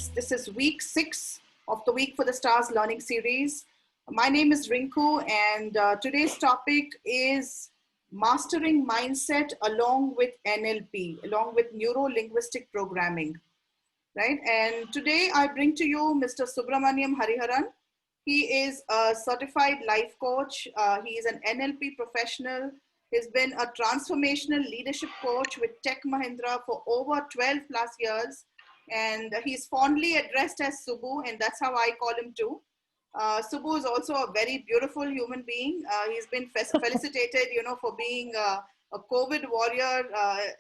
friends. This is week 6 of the Week for the Stars Learning Series. My name is Rinku, and today's topic is mastering mindset along with NLP, along with neuro-linguistic programming, right? And today I bring to you Mr. Subramaniam Hariharan. He is a certified life coach. He is an NLP professional. He's been a transformational leadership coach with Tech Mahindra for over 12 plus years. And he's fondly addressed as Subbu, and that's how I call him too. Subbu is also a very beautiful human being. He's been felicitated, for being a COVID warrior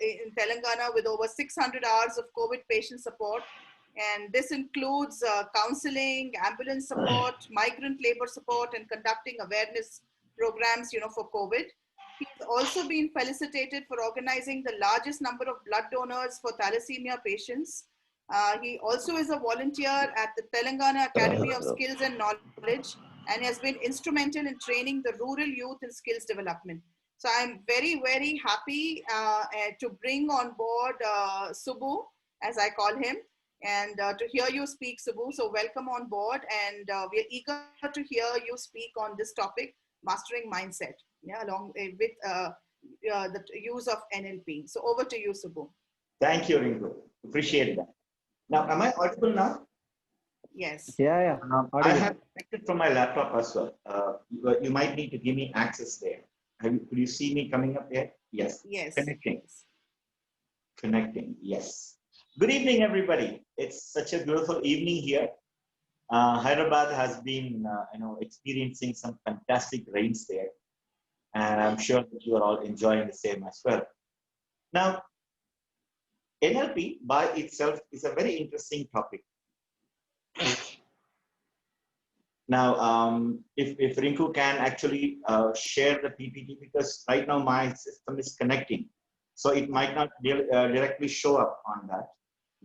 in Telangana with over 600 hours of COVID patient support. And this includes counseling, ambulance support, migrant labor support, and conducting awareness programs, for COVID. He's also been felicitated for organizing the largest number of blood donors for thalassemia patients. He also is a volunteer at the Telangana Academy of Skills and Knowledge and has been instrumental in training the rural youth in skills development. So I'm very, very happy to bring on board Subbu, as I call him, and to hear you speak, Subbu. So welcome on board, and we're eager to hear you speak on this topic, mastering mindset, along with the use of NLP. So over to you, Subbu. Thank you, Rinku. Appreciate that. Now, am I audible now? Yes. Yeah. I have connected from my laptop as well. You might need to give me access there. Could you see me coming up there? Yes. Yes. Connecting. Connecting. Yes. Good evening, everybody. It's such a beautiful evening here. Hyderabad has been, experiencing some fantastic rains there, and I'm sure that you are all enjoying the same as well. Now, NLP by itself is a very interesting topic. Now, if Rinku can actually share the PPT, because right now my system is connecting, so it might not directly show up on that.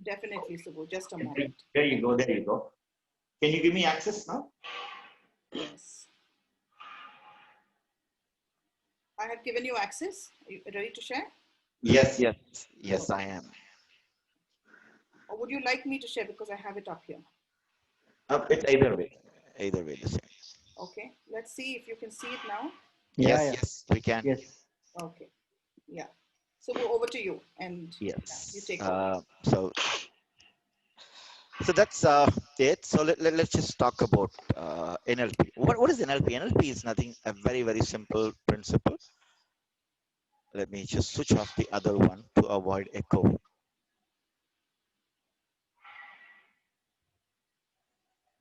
Definitely, Subbu. Just a moment. There you go. There you go. Can you give me access now? Yes. I have given you access. Are you ready to share? Yes, I am. Or would you like me to share because I have it up here? It's either way. Either way, the same. Okay. Let's see if you can see it now. Yes, we can. Yes. Okay. Yeah. So go over to you, and Yes. you take over. So that's it. So let's just talk about NLP. What is NLP? NLP is nothing, a very, very simple principle. Let me just switch off the other one to avoid echo.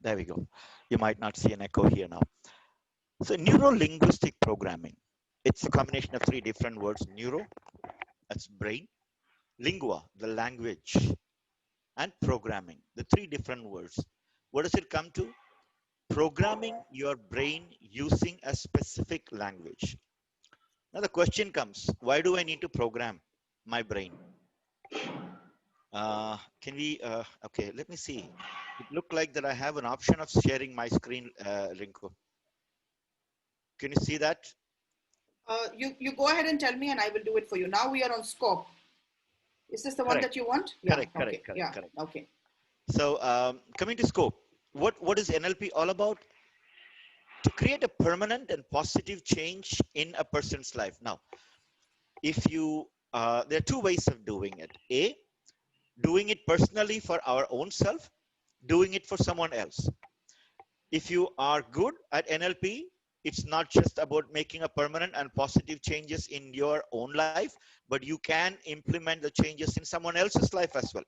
There we go. You might not see an echo here now. So neuro-linguistic programming. It's a combination of 3 different words. Neuro, that's brain. Lingua, the language. And programming, the 3 different words. What does it come to? Programming your brain using a specific language. Now the question comes, why do I need to program my brain? Can we, okay, let me see. It looked like that I have an option of sharing my screen, Rinku. Can you see that? You go ahead and tell me, and I will do it for you. Now we are on scope. Is this the one that you want? Correct. Okay. So coming to scope, what is NLP all about? To create a permanent and positive change in a person's life. Now, if you, there are 2 ways of doing it. A, doing it personally for our own self, doing it for someone else. If you are good at NLP, it's not just about making a permanent and positive changes in your own life, but you can implement the changes in someone else's life as well.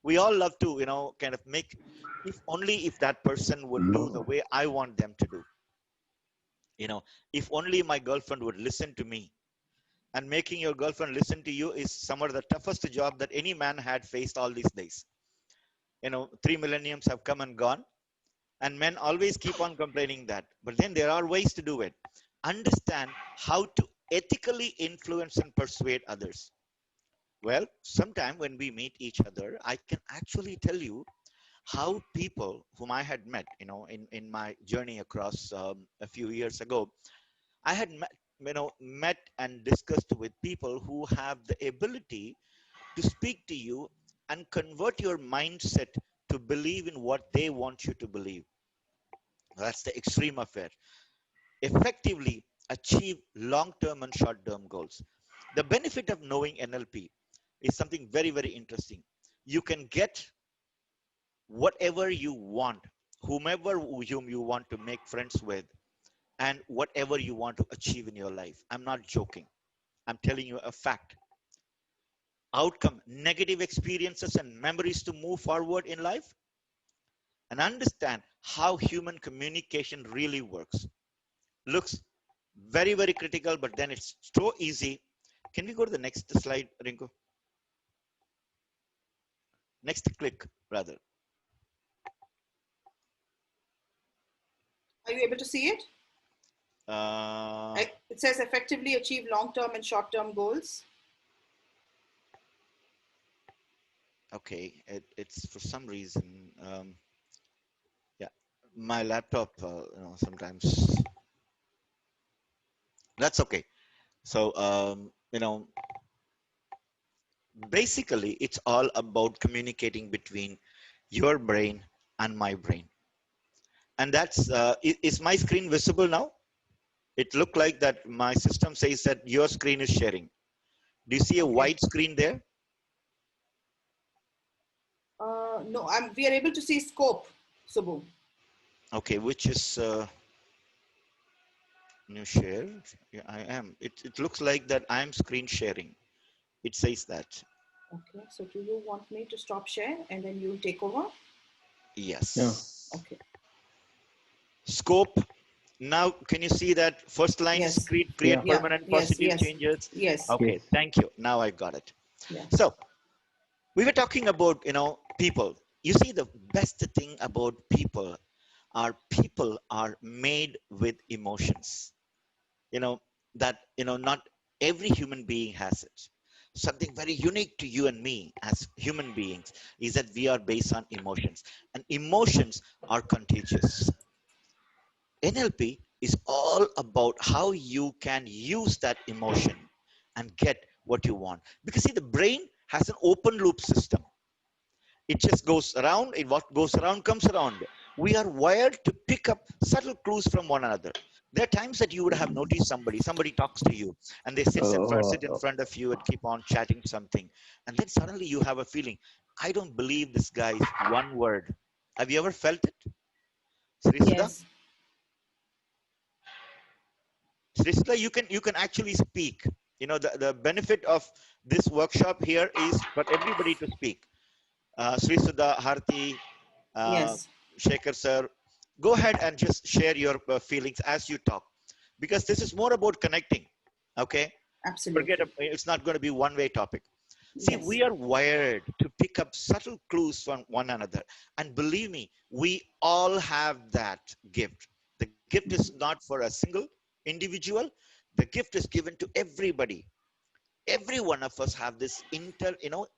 We all love to, kind of make, if that person would do the way I want them to do. If only my girlfriend would listen to me. And making your girlfriend listen to you is somewhat the toughest job that any man had faced all these days. 3 millenniums have come and gone. And men always keep on complaining that. But then there are ways to do it. Understand how to ethically influence and persuade others. Well, sometime when we meet each other, I can actually tell you how people whom I had met, in my journey across a few years ago, I had met and discussed with people who have the ability to speak to you and convert your mindset to believe in what they want you to believe. That's the extreme of it. Effectively achieve long-term and short-term goals. The benefit of knowing NLP is something very, very interesting. You can get whatever you want, whomever whom you want to make friends with, and whatever you want to achieve in your life. I'm not joking. I'm telling you a fact. Outcome, negative experiences and memories to move forward in life, and understand how human communication really works. Looks very, very critical, but then it's so easy. Can we go to the next slide, Rinku? Next click, rather. Are you able to see it? Uh, It says effectively achieve long-term and short-term goals. okay, it's for some reason, yeah, my laptop, sometimes, that's okay. So, basically, it's all about communicating between your brain and my brain. And that's, is my screen visible now? It looked like that my system says that your screen is sharing. Do you see a Okay. white screen there? No, we are able to see scope, Subbu. Okay, which is new share. Yeah, I am. It looks like that I'm screen sharing. It says that. Okay, so do you want me to stop share and then you'll take over? Yes. Yeah. Okay. Scope. Now, can you see that first line? Yes. Create Yeah. permanent Yes, positive yes, changes. yes. Okay, Yes. thank you. Now I got it. Yeah. So we were talking about, people. You see, the best thing about people are made with emotions. That, not every human being has it. Something very unique to you and me as human beings is that we are based on emotions, and emotions are contagious. NLP is all about how you can use that emotion and get what you want. Because see, the brain has an open loop system. It just goes around, what goes around comes around. We are wired to pick up subtle clues from one another. There are times that you would have noticed somebody talks to you, and they sit in front of you and keep on chatting something. And then suddenly you have a feeling, I don't believe this guy's one word. Have you ever felt it? Srisudha? Yes. Srisudha, you can actually speak. The benefit of this workshop here is for everybody to speak. Sri Sudha, Harti, Yes. Shekhar sir, go ahead and just share your feelings as you talk, because this is more about connecting. Okay, Absolutely. it's not going to be one-way topic. See, Yes. we are wired to pick up subtle clues from one another, and believe me, we all have that gift. The gift is not for a single individual. The gift is given to everybody. Every one of us have this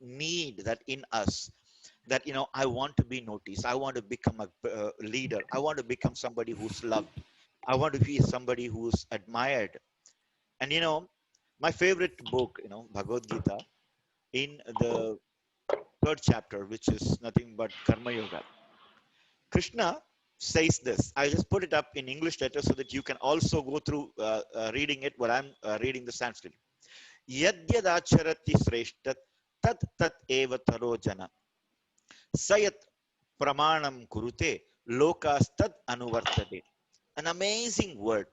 need that in us, that I want to be noticed, I want to become a leader, I want to become somebody who's loved, I want to be somebody who's admired. And my favorite book, Bhagavad Gita, in the third chapter, which is nothing but Karma Yoga, Krishna says this. I just put it up in English letter so that you can also go through reading it while I'm reading the Sanskrit. Yadyadacharati sreshtat tat tat eva taro jana sayat pramanam kurute lokastad anuvartade. An amazing word.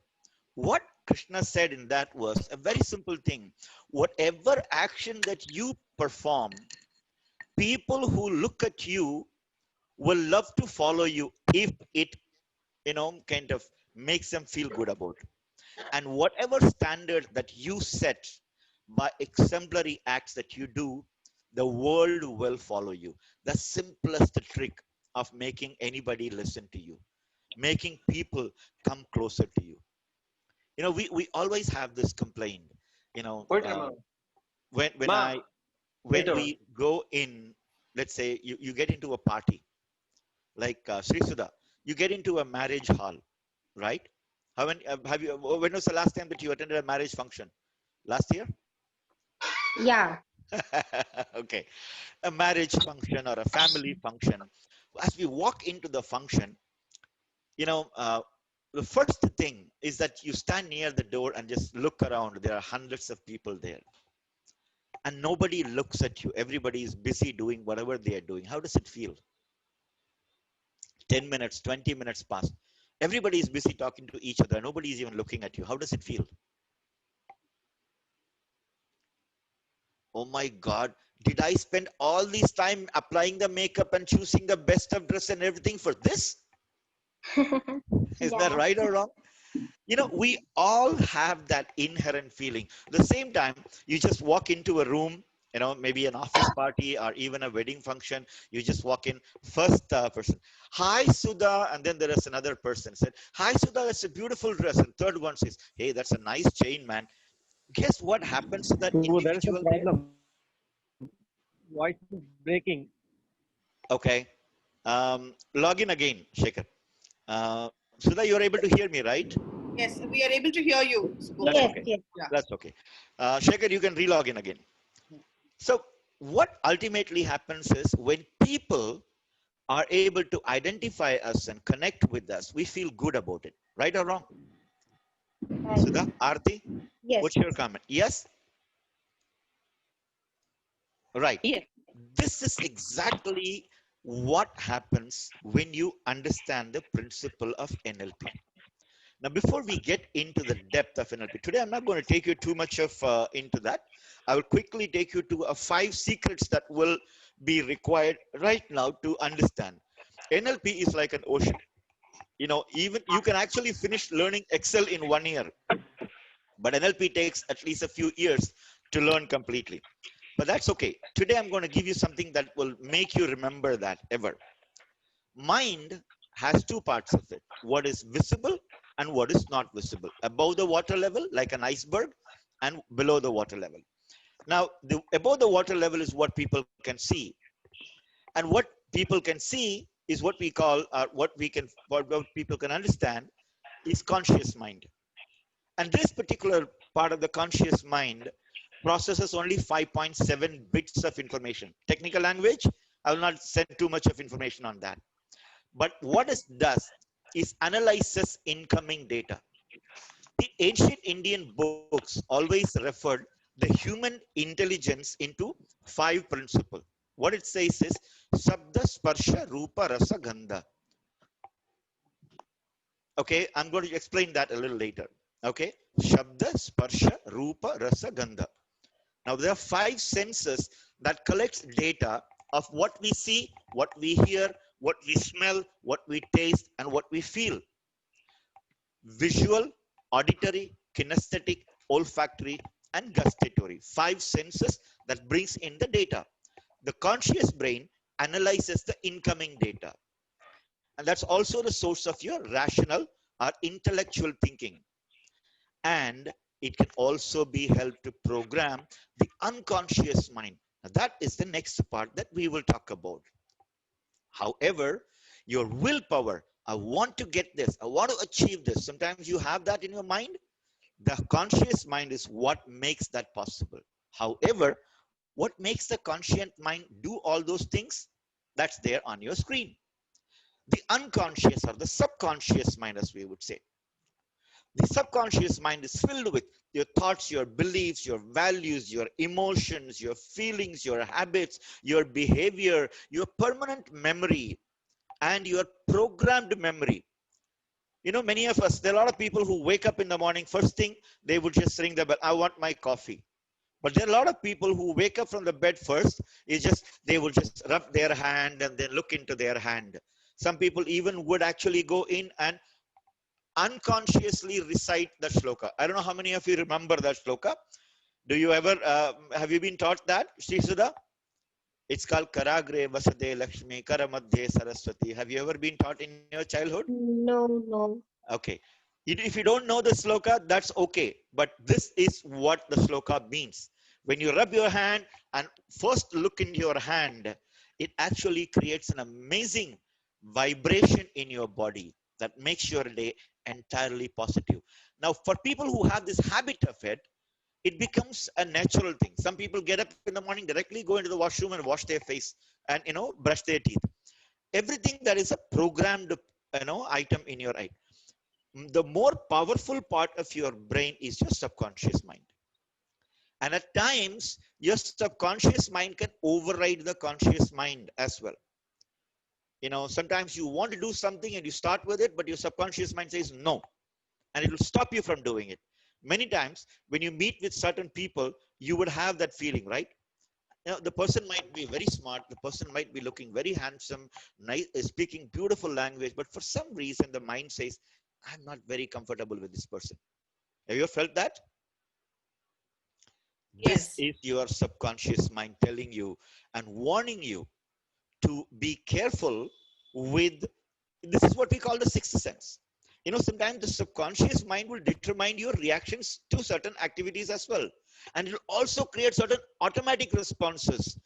What Krishna said in that was a very simple thing. Whatever action that you perform, people who look at you will love to follow you if it, kind of makes them feel good about it. And whatever standard that you set by exemplary acts that you do, the world will follow you. The simplest trick of making anybody listen to you, making people come closer to you. We always have this complaint, you know, Wait a uh, minute. when Ma, wait when a we minute. go in, let's say you get into a party, like Sri Sudha, you get into a marriage hall, right? Have you, when was the last time that you attended a marriage function? Last year? Yeah. Okay. A marriage function or a family function. as we walk into the function, you know, the first thing is that you stand near the door and just look around. There are hundreds of people there, and nobody looks at you. Everybody is busy doing whatever they are doing. How does it feel? 10 minutes, 20 minutes pass. Everybody is busy talking to each other. Nobody is even looking at you. How does it feel? Oh my God, did I spend all this time applying the makeup and choosing the best of dress and everything for this? Is that Yeah. right or wrong? You know, we all have that inherent feeling. The same time, you just walk into a room, you know, maybe an office party or even a wedding function. You just walk in, first person, hi Sudha, and then there is another person said, hi Sudha, that's a beautiful dress, and third one says, hey, that's a nice chain, man. Guess what happens to that So there is a individual there? problem. Voice is breaking. Okay, log in again, Shekhar. Sudha, you're able to hear me, right? Yes, we are able to hear you. Go That's Yes, ahead. okay. yes. Yeah. That's okay. Shekhar, you can relog in again. So what ultimately happens is when people are able to identify us and connect with us, we feel good about it. Right or wrong? Right. Sudha, Aarti, Yes. what's your comment? Yes? Right. Yes. This is exactly what happens when you understand the principle of NLP. Now, before we get into the depth of NLP, today I'm not going to take you too much of into that. I will quickly take you to 5 secrets that will be required right now to understand. NLP is like an ocean. You know, even you can actually finish learning Excel in 1 year, but NLP takes at least a few years to learn completely. But that's okay. Today I'm going to give you something that will make you remember that ever. Mind has 2 parts of it: what is visible and what is not visible, above the water level like an iceberg, and below the water level. Now the above the water level is what people can see, and what people can see is what we call what people can understand is conscious mind. And this particular part of the conscious mind processes only 5.7 bits of information. Technical language, I will not send too much of information on that. But what it does is analyzes incoming data. The ancient Indian books always referred the human intelligence into 5 principles. What it says is Sabda, Sparsha, Rupa, Rasa, Gandha. Okay, I'm going to explain that a little later. Okay, Shabda, Sparsha, Rupa, Rasa, Gandha. Now there are 5 senses that collects data of what we see, what we hear, what we smell, what we taste, and what we feel. Visual, auditory, kinesthetic, olfactory, and gustatory. 5 senses that brings in the data. The conscious brain analyzes the incoming data. And that's also the source of your rational or intellectual thinking. And it can also be helped to program the unconscious mind. Now, that is the next part that we will talk about. However, your willpower, I want to get this, I want to achieve this. Sometimes you have that in your mind. The conscious mind is what makes that possible. However, what makes the conscious mind do all those things? That's there on your screen. The unconscious or the subconscious mind, as we would say. The subconscious mind is filled with your thoughts, your beliefs, your values, your emotions, your feelings, your habits, your behavior, your permanent memory, and your programmed memory. You know, many of us, there are a lot of people who wake up in the morning, first thing, they would just ring the bell, I want my coffee. But there are a lot of people who wake up from the bed first, they will just rub their hand and then look into their hand. Some people even would actually go in and unconsciously recite the shloka. I don't know how many of you remember that shloka. Do you ever, have you been taught that, Sri Sudha? It's called Karagre Vasade Lakshmi Karamadhye Saraswati. Have you ever been taught in your childhood? No, no. Okay. If you don't know the shloka, that's okay. But this is what the shloka means. When you rub your hand and first look in your hand, it actually creates an amazing vibration in your body that makes your day entirely positive. Now, for people who have this habit of it, it becomes a natural thing. Some people get up in the morning, directly go into the washroom and wash their face and, brush their teeth. everything that is a programmed, item in your eye. The more powerful part of your brain is your subconscious mind. And at times, your subconscious mind can override the conscious mind as well. Sometimes you want to do something and you start with it, but your subconscious mind says no, and it will stop you from doing it. Many times when you meet with certain people, you would have that feeling, right? The person might be very smart, the person might be looking very handsome, nice, speaking beautiful language, but for some reason the mind says, I'm not very comfortable with this person. Have you ever felt that? This Yes. is your subconscious mind telling you and warning you to be careful with, this is what we call the sixth sense. Sometimes the subconscious mind will determine your reactions to certain activities as well. And it will also create certain automatic responses.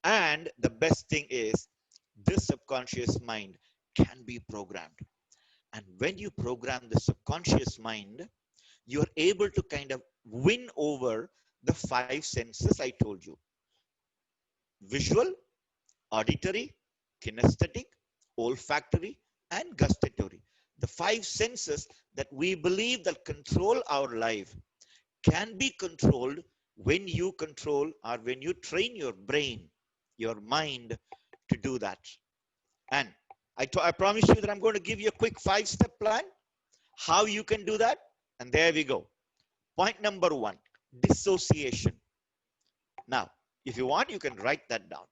And the best thing is, this subconscious mind can be programmed. And when you program the subconscious mind, you're able to kind of win over the five senses I told you: visual, auditory, kinesthetic, olfactory, and gustatory. The five senses that we believe that control our life can be controlled when you control, or when you train your brain, your mind, to do that. And I promise you that I'm going to give you a quick 5-step plan how you can do that. And there we go. Point number 1, dissociation. Now, if you want, you can write that down.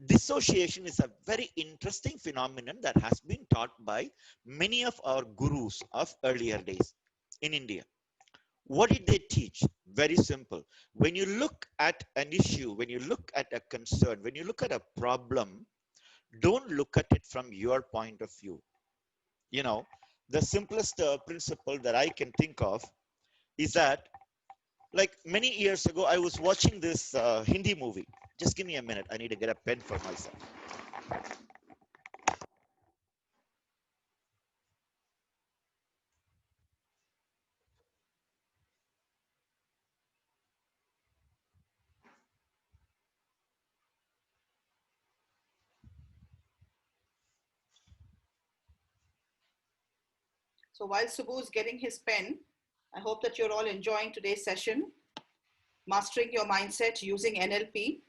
Dissociation is a very interesting phenomenon that has been taught by many of our gurus of earlier days in India. What did they teach? Very simple. When you look at an issue, when you look at a concern, when you look at a problem, don't look at it from your point of view. The simplest principle that I can think of is that, like many years ago, I was watching this Hindi movie. Just give me a minute. I need to get a pen for myself. So while Subbu is getting his pen, I hope that you're all enjoying today's session, Mastering Your Mindset Using NLP.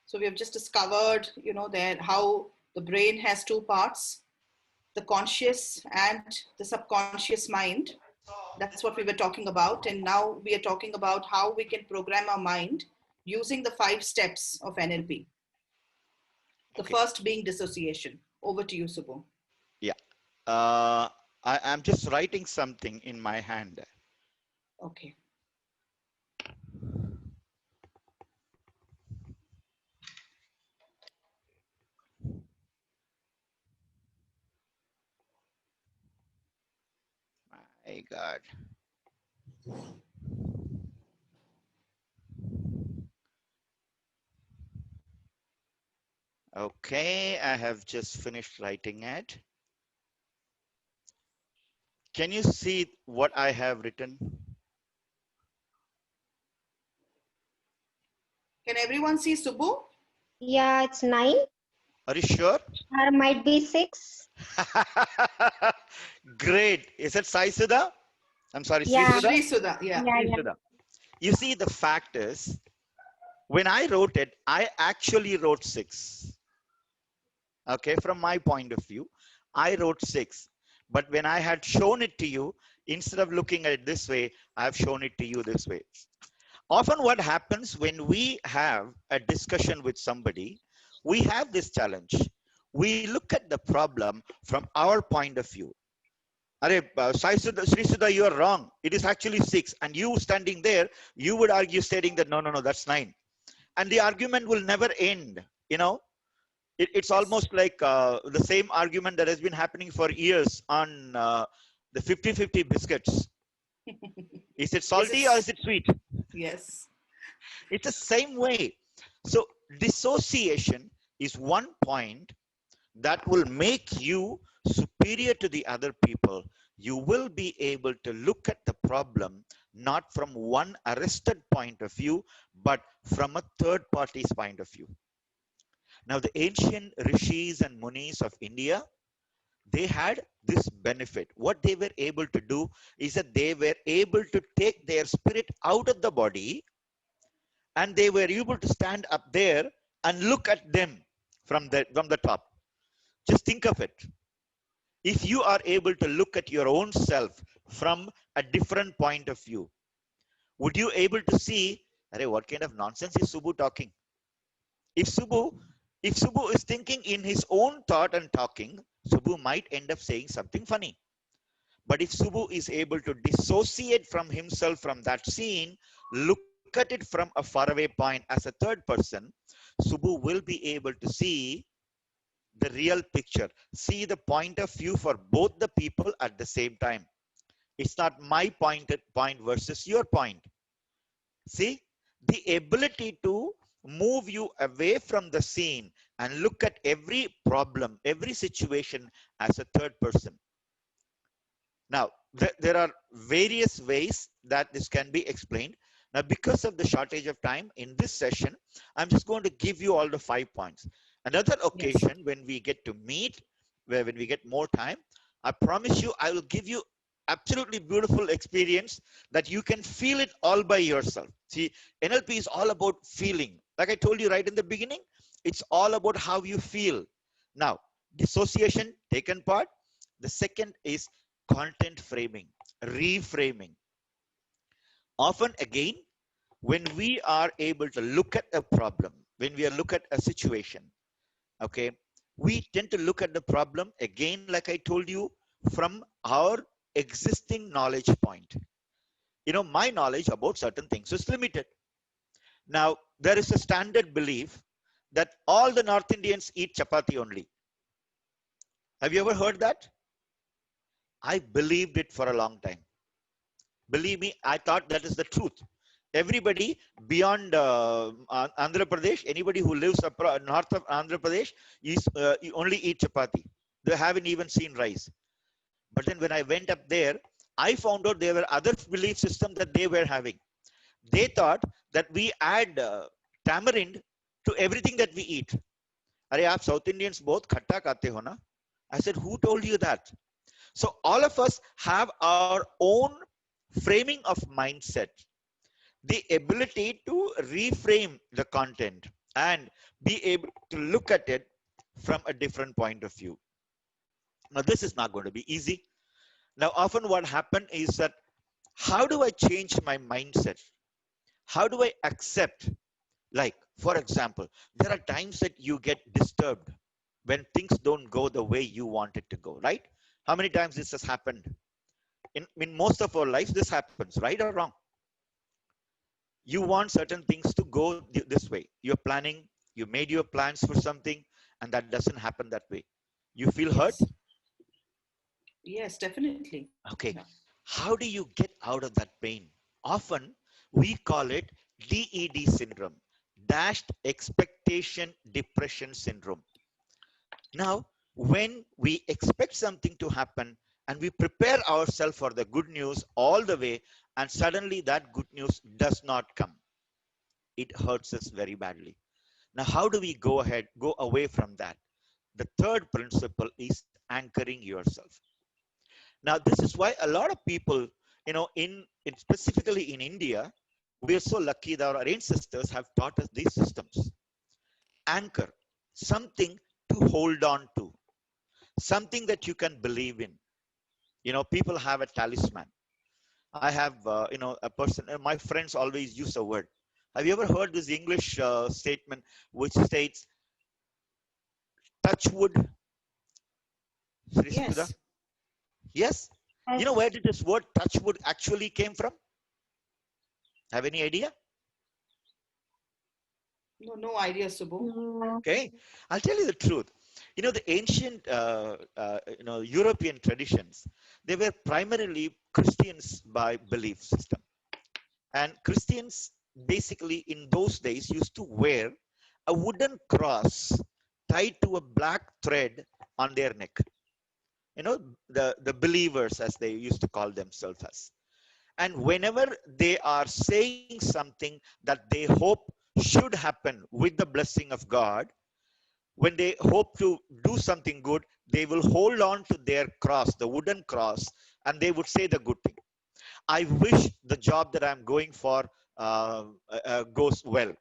So we have just discovered, that how the brain has two parts, the conscious and the subconscious mind. That's what we were talking about. And now we are talking about how we can program our mind using the 5 steps of NLP. The Okay. first being dissociation. Over to you, Subbu. Yeah. I'm just writing something in my hand. Okay. My God. Okay, I have just finished writing it. Can you see what I have written? Can everyone see Subbu? Yeah, it's 9 Are you sure? or might be 6. Great. Is it Sai Sudha? I'm sorry, Sri Yeah. Sudha? Sri Sudha, yeah. Yeah, Sri yeah. Sudha. You see, the fact is, when I wrote it, I actually wrote 6. Okay, from my point of view, I wrote 6. But when I had shown it to you, instead of looking at it this way, I've shown it to you this way. Often what happens when we have a discussion with somebody, we have this challenge. We look at the problem from our point of view. Sri Sudha, you are wrong. It is actually 6. And you standing there, you would argue stating that, no, that's 9. And the argument will never end. It's almost like the same argument that has been happening for years on the 50-50 biscuits. Is it salty or is it sweet? Yes. It's the same way. So dissociation is one point that will make you superior to the other people. You will be able to look at the problem not from one arrested point of view, but from a third party's point of view. Now, the ancient rishis and munis of India, they had this benefit. What they were able to do is that they were able to take their spirit out of the body, and they were able to stand up there and look at them from the top. Just think of it. If you are able to look at your own self from a different point of view, would you able to see, Arey, what kind of nonsense is Subbu talking? If Subbu is thinking in his own thought and talking, Subbu might end up saying something funny. But if Subbu is able to dissociate from himself from that scene, look at it from a faraway point as a third person, Subbu will be able to see the real picture, see the point of view for both the people at the same time. It's not my point versus your point. See, the ability to move you away from the scene and look at every problem, every situation as a third person. Now, there are various ways that this can be explained. Now, because of the shortage of time in this session, I'm just going to give you all the 5 points. Another occasion when we get to meet, when we get more time, I promise you, I will give you absolutely beautiful experience that you can feel it all by yourself. See, NLP is all about feeling. Like I told you right in the beginning, it's all about how you feel. Now, dissociation, taken part. The second is content framing, reframing. Often again, when we are able to look at a problem, when we look at a situation, okay, we tend to look at the problem again, like I told you, from our existing knowledge point. You know, my knowledge about certain things is limited. Now, there is a standard belief that all the North Indians eat chapati only. Have you ever heard that? I believed it for a long time. Believe me, I thought that is the truth. Everybody beyond Andhra Pradesh, anybody who lives north of Andhra Pradesh, is only eat chapati. They haven't even seen rice. But then when I went up there, I found out there were other belief systems that they were having. They thought that we add tamarind to everything that we eat. Are aap South Indians both khatta khate ho na? I said, who told you that? So all of us have our own framing of mindset, the ability to reframe the content and be able to look at it from a different point of view. Now, this is not going to be easy. Now, often what happens is that, how do I change my mindset? How do I accept? Like, for example, there are times that you get disturbed when things don't go the way you want it to go, right? How many times this has happened? In most of our lives, this happens, right or wrong? You want certain things to go this way. You're planning, you made your plans for something, and that doesn't happen that way. You feel hurt? Yes, definitely. Okay. Yeah. How do you get out of that pain? Often we call it DED syndrome, dashed expectation depression syndrome. Now, when we expect something to happen and we prepare ourselves for the good news all the way, and suddenly that good news does not come, it hurts us very badly. Now, how do we go away from that? The third principle is anchoring yourself. Now, this is why a lot of people, you know, specifically in India, we are so lucky that our ancestors have taught us these systems. Anchor, something to hold on to, something that you can believe in. You know, people have a talisman. I have, you know, a person, my friends always use a word. Have you ever heard this English statement which states, touch wood? Yes. Yes. You know, where did this word touch wood actually came from? Have any idea? No idea, Subbu. Okay, I'll tell you the truth. You know, the ancient, you know, European traditions, they were primarily Christians by belief system. And Christians basically in those days used to wear a wooden cross tied to a black thread on their neck. You know, the believers, as they used to call themselves as. And whenever they are saying something that they hope should happen with the blessing of God, when they hope to do something good, they will hold on to their cross, the wooden cross, and they would say the good thing. I wish the job that I'm going for goes well.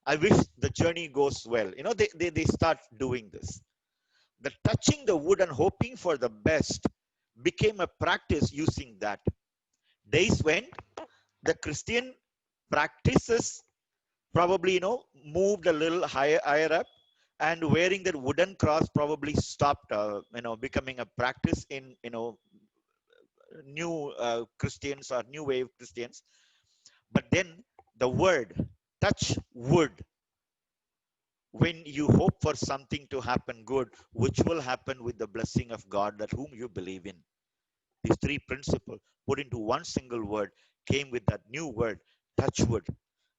I wish the journey goes well. You know, they start doing this. The touching the wood and hoping for the best became a practice using that. Days went, the Christian practices probably, moved a little higher up, and wearing that wooden cross probably stopped, becoming a practice in, new Christians or new wave Christians. But then the word touch wood, when you hope for something to happen good, which will happen with the blessing of God that whom you believe in. These three principles put into one single word came with that new word, touch wood.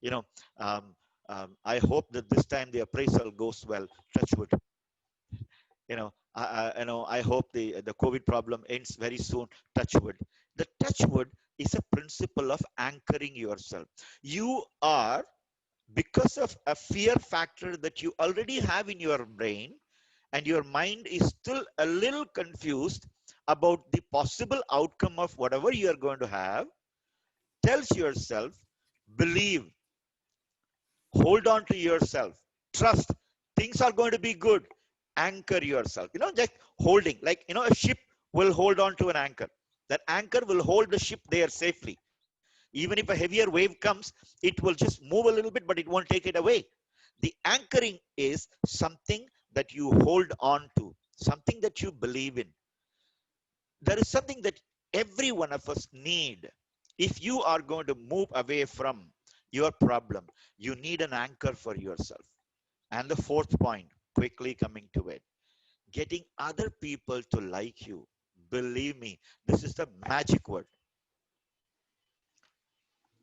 You know, I hope that this time the appraisal goes well. Touch wood. I hope the COVID problem ends very soon. Touch wood. The touch wood is a principle of anchoring yourself. You are, because of a fear factor that you already have in your brain, and your mind is still a little confused about the possible outcome of whatever you are going to have, tells yourself, believe, hold on to yourself, trust, things are going to be good, anchor yourself. Just holding, like, a ship will hold on to an anchor. That anchor will hold the ship there safely. Even if a heavier wave comes, it will just move a little bit, but it won't take it away. The anchoring is something that you hold on to, something that you believe in. There is something that every one of us need. If you are going to move away from your problem, you need an anchor for yourself. And the fourth point, quickly coming to it, getting other people to like you. Believe me, this is the magic word.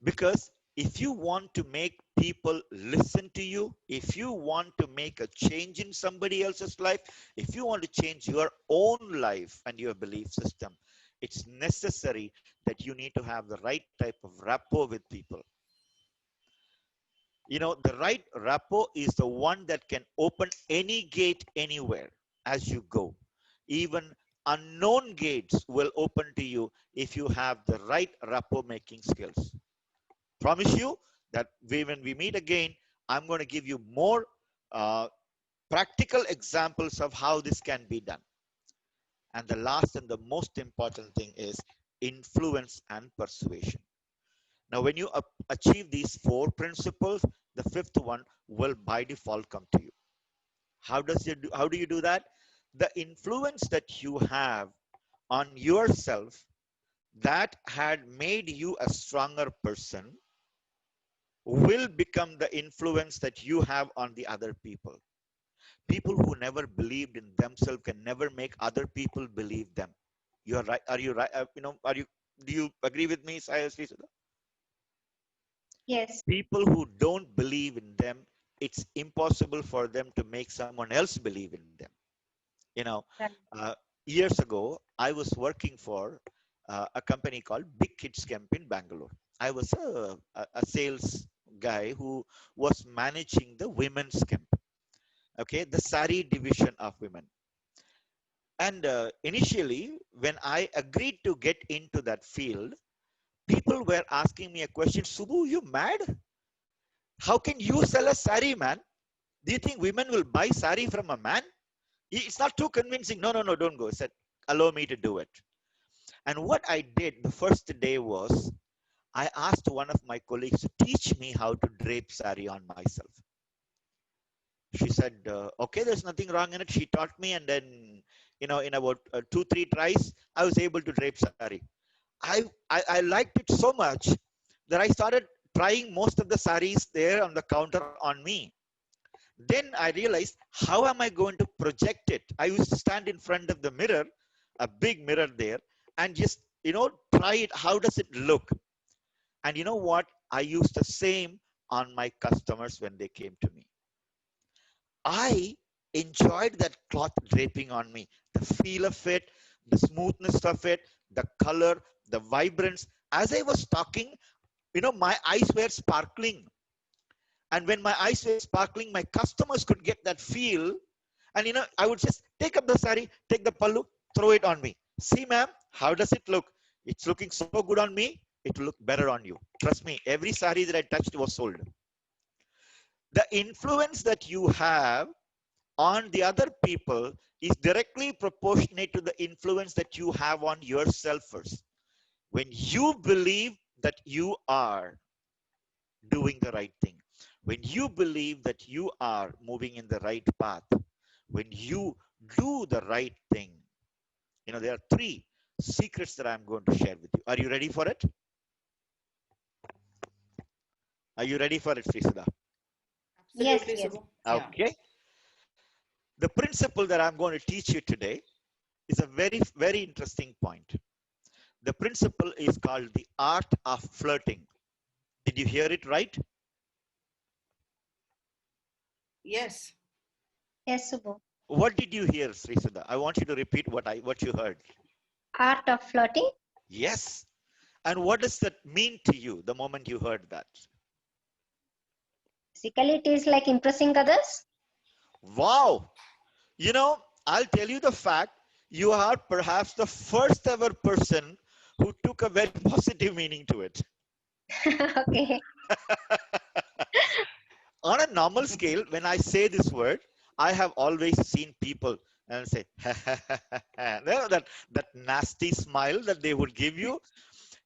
Because if you want to make people listen to you, if you want to make a change in somebody else's life, if you want to change your own life and your belief system, it's necessary that you need to have the right type of rapport with people. The right rapport is the one that can open any gate anywhere as you go. Even unknown gates will open to you if you have the right rapport making skills. Promise you that when we meet again, I'm going to give you more practical examples of how this can be done. And the last and the most important thing is influence and persuasion. Now, when you achieve these four principles, the fifth one will by default come to you. How do you do that? The influence that you have on yourself that had made you a stronger person will become the influence that you have on the other people. People who never believed in themselves can never make other people believe them. You are right. Are you right? Do you agree with me, Sayasri? Yes. People who don't believe in them, it's impossible for them to make someone else believe in them. Right. Years ago, I was working for a company called Big Kids Camp in Bangalore. I was a sales guy who was managing the women's camp, okay, the sari division of women. And initially, when I agreed to get into that field, people were asking me a question, Subbu, you mad? How can you sell a sari, man? Do you think women will buy sari from a man? It's not too convincing. No, don't go. I said, allow me to do it. And what I did the first day was, I asked one of my colleagues to teach me how to drape sari on myself. She said, okay, there's nothing wrong in it. She taught me, and then, in about 2-3 tries, I was able to drape sari. I liked it so much that I started trying most of the saris there on the counter on me. Then I realized, how am I going to project it? I used to stand in front of the mirror, a big mirror there, and just, try it. How does it look? And you know what? I used the same on my customers when they came to me. I enjoyed that cloth draping on me, the feel of it, the smoothness of it, the color, the vibrance. As I was talking, my eyes were sparkling. And when my eyes were sparkling, my customers could get that feel And I would just take up the sari, take the pallu, throw it on me. See, ma'am, how does it look? It's looking so good on me. It will look better on you. Trust me, every sari that I touched was sold. The influence that you have on the other people is directly proportionate to the influence that you have on yourself first. When you believe that you are doing the right thing, when you believe that you are moving in the right path, when you do the right thing, there are 3 secrets that I'm going to share with you. Are you ready for it? Are you ready for it, Srisudha? Yes, Absolutely, yes. Subbu. Yeah. Okay. The principle that I'm going to teach you today is a very, very interesting point. The principle is called the art of flirting. Did you hear it right? Yes. Yes, Subbu. What did you hear, Srisudha? I want you to repeat what you heard. Art of flirting. Yes. And what does that mean to you the moment you heard that? Basically, it is like impressing others. Wow. I'll tell you the fact, you are perhaps the first ever person who took a very positive meaning to it. Okay. On a normal scale, when I say this word, I have always seen people and say, that nasty smile that they would give you.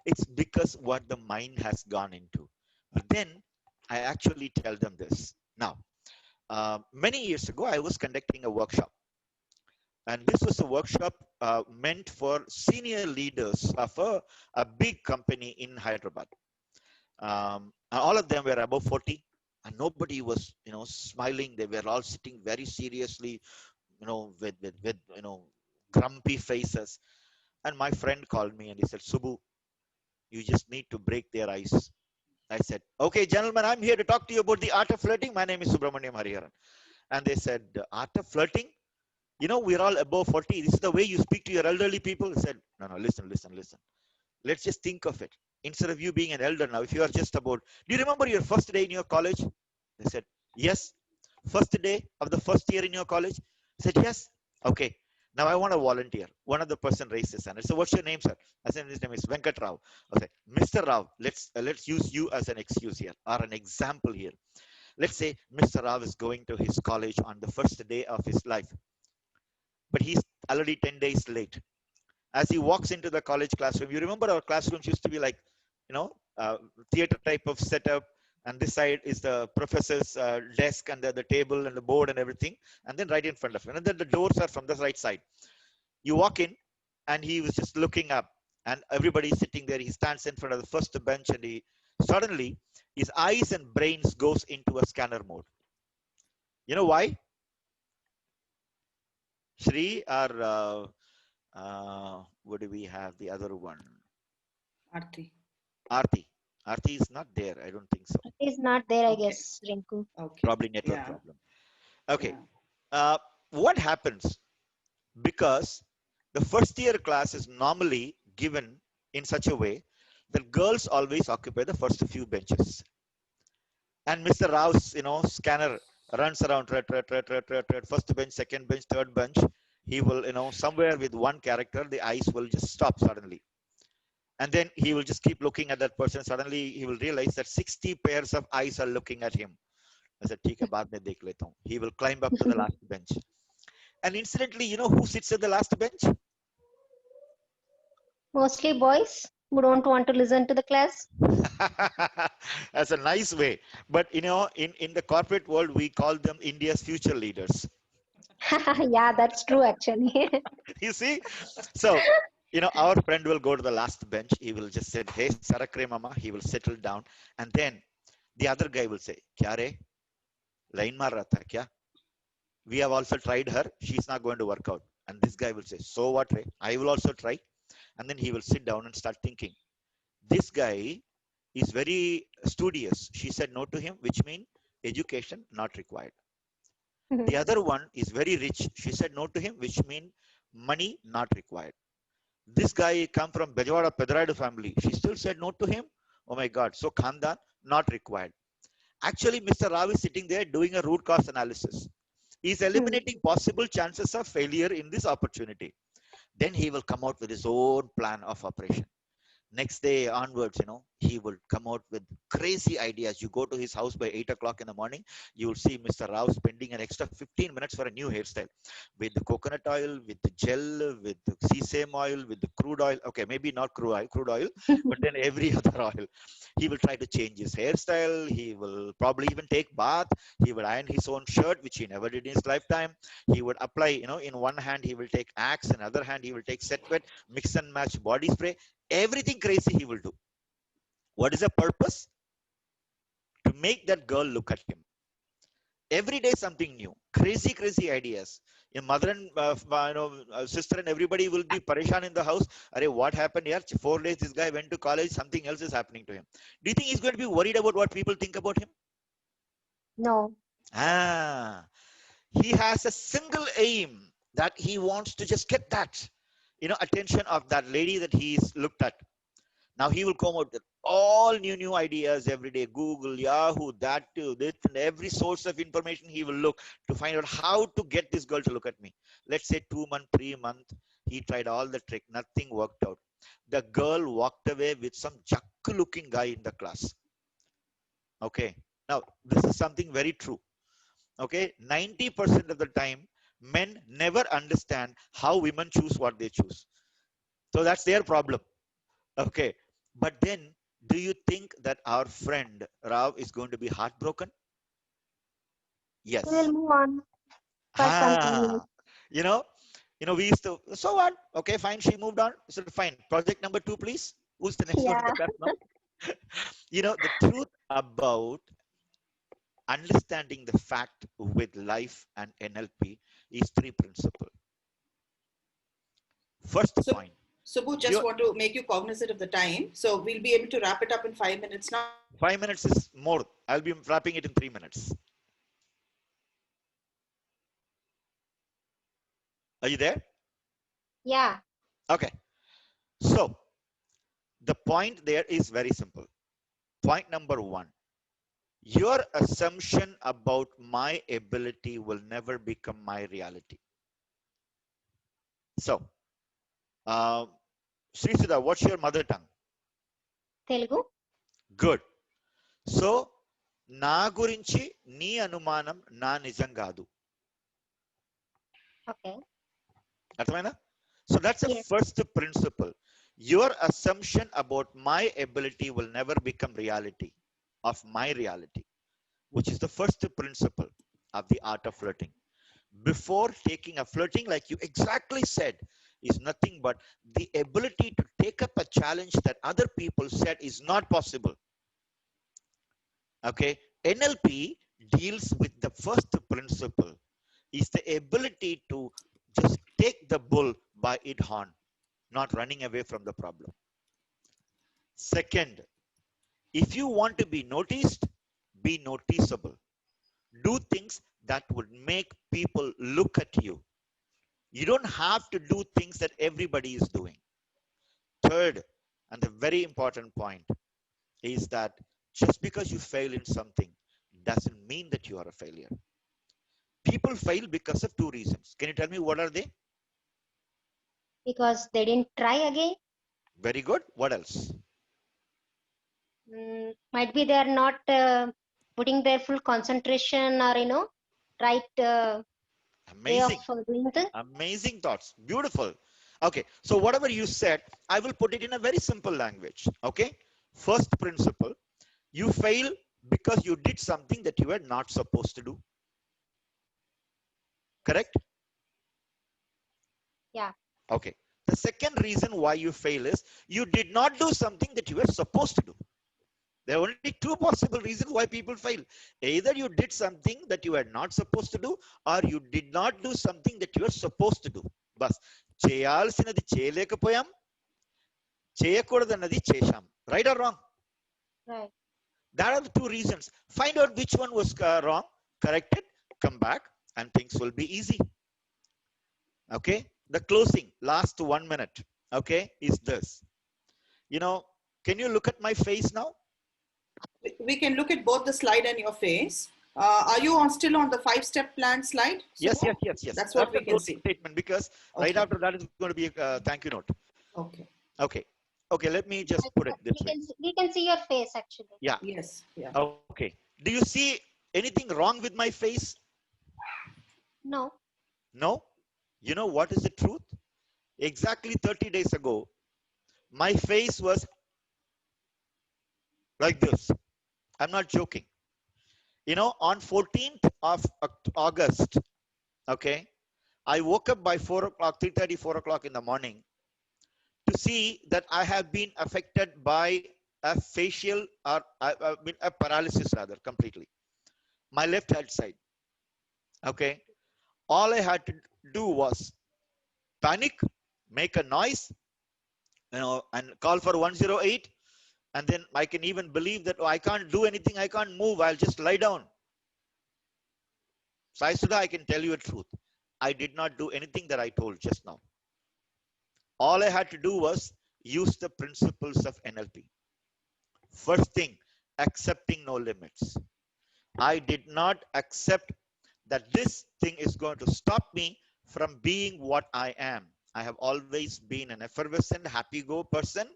It's because what the mind has gone into. But then I actually tell them this. Now, many years ago, I was conducting a workshop. And this was a workshop meant for senior leaders of a big company in Hyderabad. All of them were above 40, and nobody was, smiling. They were all sitting very seriously, with grumpy faces. And my friend called me and he said, Subbu, you just need to break their ice. I said, okay, gentlemen, I'm here to talk to you about the art of flirting. My name is Subramaniam Hariharan. And they said, art of flirting? We're all above 40. This is the way you speak to your elderly people. I said, no, listen. Let's just think of it. Instead of you being an elder now, if you are just about, do you remember your first day in your college? They said, yes. First day of the first year in your college? I said, yes. Okay. Now I want to volunteer. One of the person raised his hand. I said, what's your name, sir? I said, his name is Venkat Rao. I said, Mr. Rao, let's use you as an excuse here or an example here. Let's say Mr. Rao is going to his college on the first day of his life, but he's already 10 days late. As he walks into the college classroom, you remember our classrooms used to be like, theater type of setup. And this side is the professor's desk and the table and the board and everything. And then right in front of him. And then the doors are from the right side. You walk in and he was just looking up and everybody's sitting there. He stands in front of the first bench and suddenly his eyes and brains goes into a scanner mode. You know why? Shri, or what do we have? The other one. Aarti. Aarti is not there. I don't think so. It is not there, I Okay. guess, Rinku. Okay. Probably network Yeah. problem. Okay. Yeah. What happens? Because the first year class is normally given in such a way that girls always occupy the first few benches. And Mr. Rao's, scanner runs around, first bench, second bench, third bench. He will, somewhere with one character, the eyes will just stop suddenly. And then he will just keep looking at that person. Suddenly he will realize that 60 pairs of eyes are looking at him. I said, "Theek hai, baad mein dekh leta hu." He will climb up to the last bench. And incidentally, who sits at the last bench? Mostly boys who don't want to listen to the class. That's a nice way. But, in the corporate world, we call them India's future leaders. Yeah, that's true actually. You see? So, our friend will go to the last bench. He will just say, hey, Sarakre Mama. He will settle down. And then the other guy will say, Kya re? Line mar raha tha kya? We have also tried her. She's not going to work out. And this guy will say, so what, re? I will also try. And then he will sit down and start thinking. This guy is very studious. She said no to him, which means education not required. The other one is very rich. She said no to him, which means money not required. This guy come from Bejwada Pedradu family. She still said no to him. Oh my God. So Khandan not required. Actually, Mr. Rao is sitting there doing a root cause analysis. He's eliminating possible chances of failure in this opportunity. Then he will come out with his own plan of operation. Next day onwards, he will come out with crazy ideas. You go to his house by 8 o'clock in the morning, you will see Mr. Rao spending an extra 15 minutes for a new hairstyle with the coconut oil, with the gel, with the sesame oil, with the crude oil. Okay, maybe not crude oil, but then every other oil. He will try to change his hairstyle. He will probably even take bath. He will iron his own shirt, which he never did in his lifetime. He would apply, in one hand, he will take Axe, in other hand, he will take Set Wet, mix and match body spray. Everything crazy he will do. What is the purpose? To make that girl look at him. Every day something new, crazy ideas. Your mother and sister and everybody will be pareshan in the house. Arey, what happened here? 4 days this guy went to college, something else is happening to him. Do you think he's going to be worried about what people think about him? No. He has a single aim, that he wants to just get that, attention of that lady that he's looked at. Now he will come out with all new ideas every day. Google, Yahoo, that too, this, and every source of information he will look to find out how to get this girl to look at me. Let's say 2 months, 3 months, he tried all the trick, nothing worked out. The girl walked away with some jack-looking guy in the class. Okay, now this is something very true. Okay, 90% of the time, men never understand how women choose what they choose. So that's their problem. Okay, but then do you think that our friend Rao is going to be heartbroken? Yes. We'll move on. For something. We used to, so what? Okay, fine, she moved on. So fine. Project number 2, please. Who's the next one in the class now? The truth about understanding the fact with life and NLP is 3 principles. First point. Subbu, just want to make you cognizant of the time. So we'll be able to wrap it up in 5 minutes now. 5 minutes is more. I'll be wrapping it in 3 minutes. Are you there? Yeah. Okay. So the point there is very simple. Point number 1. Your assumption about my ability will never become my reality. So, Sri Sudha, what's your mother tongue? Telugu. Good. So, నా గురించి నీ అనుమానం నా నిజం కాదు. Okay. అర్థమైనా? So that's the first principle. Your assumption about my ability will never become reality of my reality, which is the first principle of the art of flirting. Before taking a flirting, like you exactly said, is nothing but the ability to take up a challenge that other people said is not possible. Okay, NLP deals with the first principle, is the ability to just take the bull by its horn, not running away from the problem. Second, if you want to be noticed, be noticeable. Do things that would make people look at you. You don't have to do things that everybody is doing. Third, and the very important point, is that just because you fail in something doesn't mean that you are a failure. People fail because of 2 reasons. Can you tell me what are they? Because they didn't try again. Very good. What else? Might be they are not putting their full concentration or right Amazing. way of doing things. Amazing thoughts. Beautiful. Okay, so whatever you said, I will put it in a very simple language. Okay, first principle, you fail because you did something that you were not supposed to do. Correct? Yeah. Okay, the second reason why you fail is you did not do something that you were supposed to do. There are only 2 possible reasons why people fail. Either you did something that you were not supposed to do, or you did not do something that you were supposed to do. Bas, చేయాల్సినది చేయలేకపోయాం, చేయకూడదన్నది చేశాం. Right or wrong? Right. That are the 2 reasons. Find out which one was wrong, correct it, come back, and things will be easy. Okay, the closing, last 1 minute, okay, is this. Can you look at my face now? We can look at both the slide and your face. Are you still on the 5-step plan slide? Yes, Subbu? yes. That's what we the can closing see. statement, because right Okay. after that is going to be a thank you note. Okay. Okay, let me just put it this way. We can see your face actually. Yeah. Yes. Yeah. Okay. Do you see anything wrong with my face? No. No. You know what is the truth? Exactly 30 days ago, my face was like this. I'm not joking. You know, on 14th of August, okay, I woke up by 4 o'clock, 3:30, 4 o'clock in the morning to see that I have been affected by a facial or a paralysis rather completely. My left hand side. Okay. All I had to do was panic, make a noise, and call for 108. And then I can even believe that, oh, I can't do anything. I can't move. I'll just lie down. So I can tell you the truth. I did not do anything that I told just now. All I had to do was use the principles of NLP. First thing, accepting no limits. I did not accept that this thing is going to stop me from being what I am. I have always been an effervescent, happy-go person,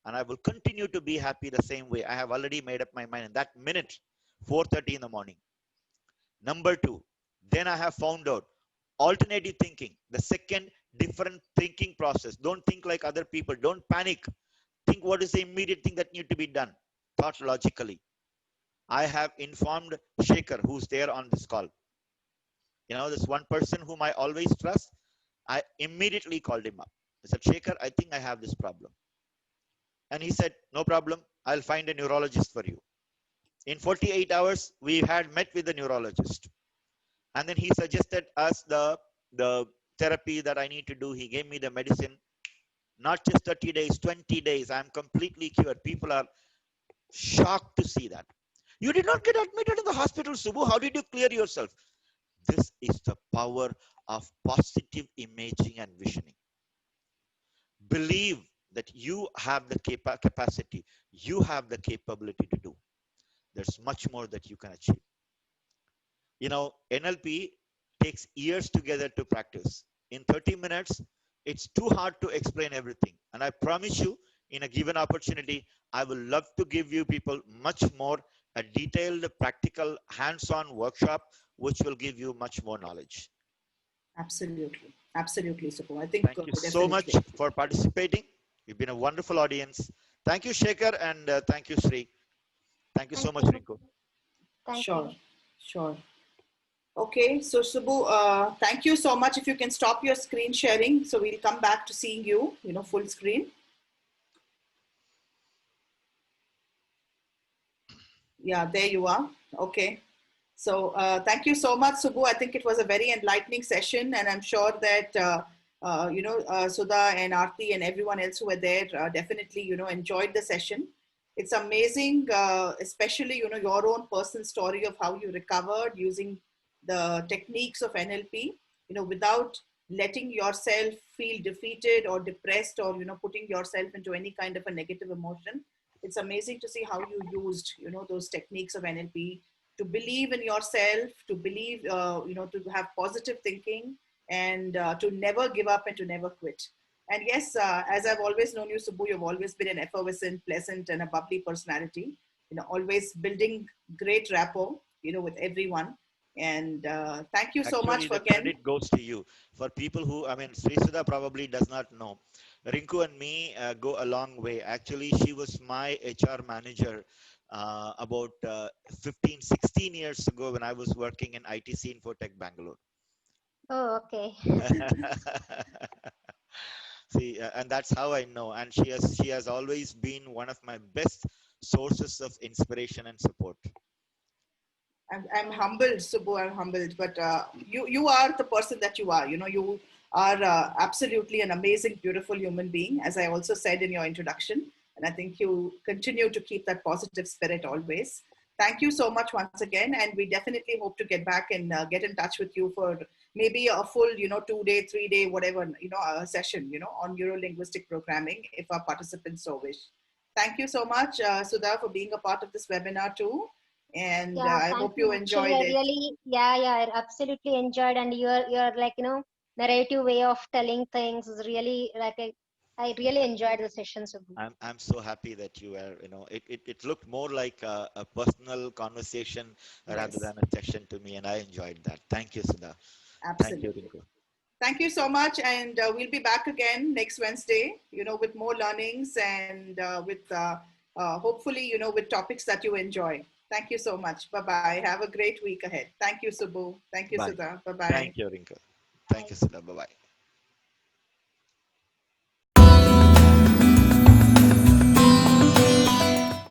and I will continue to be happy the same way. I have already made up my mind in that minute, 4:30 in the morning. Number two, then I have found out alternative thinking, the second different thinking process. Don't think like other people. Don't panic. Think what is the immediate thing that need to be done. Thought logically. I have informed Shaker, who's there on this call. You know, this one person whom I always trust. I immediately called him up. I said, Shaker, I think I have this problem. And he said, no problem. I'll find a neurologist for you. In 48 hours, we had met with the neurologist. And then he suggested us the therapy that I need to do. He gave me the medicine. Not just 30 days, 20 days. I'm completely cured. People are shocked to see that. You did not get admitted in the hospital, Subbu. How did you clear yourself? This is the power of positive imaging and visioning. Believe that you have the capacity, you have the capability to do. There's much more that you can achieve. You know, NLP takes years together to practice. In 30 minutes, it's too hard to explain everything. And I promise you, in a given opportunity, I will love to give you people much more a detailed, practical, hands-on workshop, which will give you much more knowledge. Absolutely. Absolutely, Subbu. I think Thank you so much definitely. for participating. You've been a wonderful audience. Thank you, Shekhar, and thank you, Sri. Thank you so much, Rinku. Thank Sure. you. Sure. Okay, so Subbu, thank you so much. If you can stop your screen sharing, so we'll come back to seeing you, full screen. Yeah, there you are. Okay. So thank you so much, Subbu. I think it was a very enlightening session, and I'm sure that Sudha and Aarti and everyone else who were there definitely enjoyed the session. It's amazing, especially your own personal story of how you recovered using the techniques of NLP. Without letting yourself feel defeated or depressed or putting yourself into any kind of a negative emotion. It's amazing to see how you used those techniques of NLP to believe in yourself, to believe, to have positive thinking, and to never give up and to never quit. And yes, as I've always known you, Subbu, you've always been an effervescent, pleasant, and a bubbly personality. Always building great rapport, with everyone. And thank you so much Actually, for the again. credit goes to you. For people who, I mean, Sri Sudha probably does not know. Rinku and me go a long way. Actually, she was my HR manager about 15, 16 years ago when I was working in ITC Infotech Bangalore. Oh, okay. See, and that's how I know. And she has always been one of my best sources of inspiration and support. I'm humbled, Subbu. I'm humbled, but you are the person that you are. You are absolutely an amazing, beautiful human being, as I also said in your introduction. And I think you continue to keep that positive spirit always. Thank you so much once again, and we definitely hope to get back and get in touch with you for maybe a full, 2-day, 3-day, whatever, session, on neuro-linguistic programming, if our participants so wish. Thank you so much, Sudha, for being a part of this webinar too. And Yeah, I thank hope you you. enjoyed Actually, I it. really, yeah, I absolutely enjoyed, and your like narrative way of telling things is really like I really enjoyed the session, Subbu. I'm so happy that you were, it looked more like a personal conversation rather Yes, than a session to me, and I enjoyed that. Thank you, Sudha. Thank you, absolutely. Rinku. Thank you so much. And we'll be back again next Wednesday, with more learnings and with hopefully, with topics that you enjoy. Thank you so much. Bye bye. Have a great week ahead. Thank you, Subbu. Thank you, Bye. Sudha. Bye bye. Thank you, Rinku. Thank Bye. you, Sudha. Bye bye.